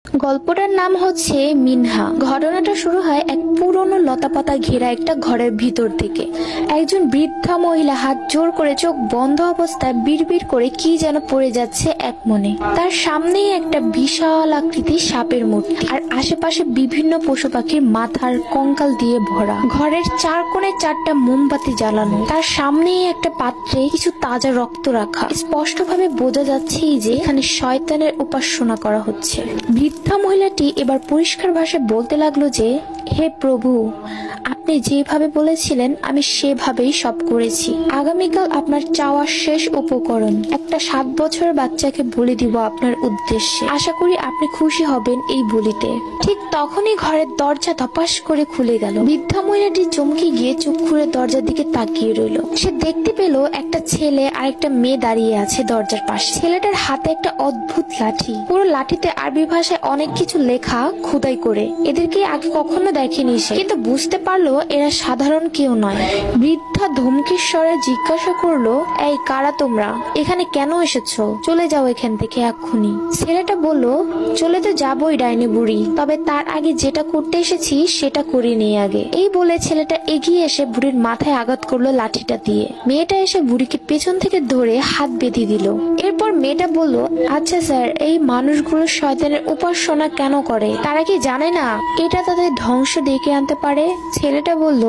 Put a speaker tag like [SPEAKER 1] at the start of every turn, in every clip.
[SPEAKER 1] গল্পটার নাম হচ্ছে মিনহা। ঘটনাটা শুরু হয় এক পুরনো লতাপাতা ঘেরা একটা ঘরের ভিতর থেকে। একজন বৃদ্ধা মহিলা হাত জোর করে চোখ বন্ধ অবস্থায় বিড়বিড় করে কি যেন পড়ে যাচ্ছে এক মনে। তার সামনেই একটা বিশাল আকৃতির সাপের মূর্তি, আর আশেপাশে বিভিন্ন পশু পাখির মাথার কঙ্কাল দিয়ে ভরা। ঘরের চার কোণে চারটা মোমবাতি জ্বালানো। তার সামনেই একটা পাত্রে কিছু তাজা রক্ত রাখা। স্পষ্টভাবে বোঝা যাচ্ছে যে এখানে শয়তানের উপাসনা করা হচ্ছে। বৃদ্ধা মহিলাটি এবার পরিষ্কার ভাষায় বলতে লাগলো যে, হে প্রভু, আপনি যেভাবে বলেছিলেন আমি সেভাবেই সব করেছি। আগামীকাল আপনার চাওয়া শেষ উপকরণ, একটা 7 বছরের বাচ্চাকে বলি দিব আপনার উদ্দেশ্যে। আশা করি আপনি খুশি হবেন এই বলিতে। ঠিক তখনই ঘরের দরজা ধপাস করে খুলে গেল। বৃদ্ধা মহিলাটি চমকে গিয়ে চোখ খুলে দরজার দিকে তাকিয়ে রইল। সে দেখতে পেল একটা ছেলে আর একটা মেয়ে দাঁড়িয়ে আছে দরজার পাশে। ছেলেটার হাতে একটা অদ্ভুত লাঠি, পুরো লাঠিতে আরবি ভাষায় অনেক কিছু লেখা খোদাই করে। এদেরকে আগে কখনো দেখেনি সে, কিন্তু বুঝতে পারলো এরা সাধারণ কেউ নয়। বৃদ্ধা ধমকির স্বরে জিজ্ঞাসা করলো, এই কারা তোমরা? এখানে কেন এসেছো? চলে যাও এখান থেকে এক্ষুনি। ছেলেটা বলল, চলে তো যাবোই ডাইনি বুড়ি, তবে তার আগে যেটা করতে এসেছি সেটা করে নিয়ে আগে। এই বলে ছেলেটা এগিয়ে এসে বুড়ির মাথায় আঘাত করলো লাঠিটা দিয়ে। মেয়েটা এসে বুড়িকে পেছন থেকে ধরে হাত বেঁধে দিল। এরপর মেয়েটা বলল, আচ্ছা স্যার, এই মানুষগুলো শয়তানের উপাসনা কেন করে? তারা কি জানে না এটা তাদের ধ্বংস ডেকে আনতে পারে? ছেলেটা বলল,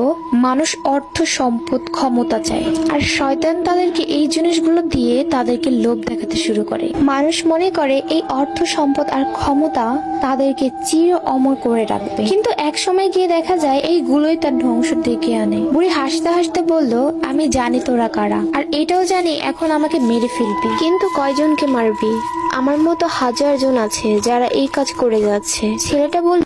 [SPEAKER 1] মানুষ অর্থ, সম্পদ, ক্ষমতা চায়, আর শয়তান তাদেরকে এই জিনিসগুলো দিয়ে তাদেরকে লোভ দেখাতে শুরু করে। মানুষ মনে করে এই অর্থ, সম্পদ আর ক্ষমতা তাদেরকে চির অমর করে রাখবে, কিন্তু এক সময় গিয়ে দেখা যায় এইগুলোই তার ধ্বংস ডেকে আনে। বুড়ি হাসতে হাসতে বলল, আমি জানি তোরা কারা, আর এটাও জানি এখন আমাকে মেরে ফেলবি, কিন্তু কয়জনকে মারবি? আমার মতো হাজার জন আছে যারা এই কাজ করে যাচ্ছে। ছেলেটা বলল,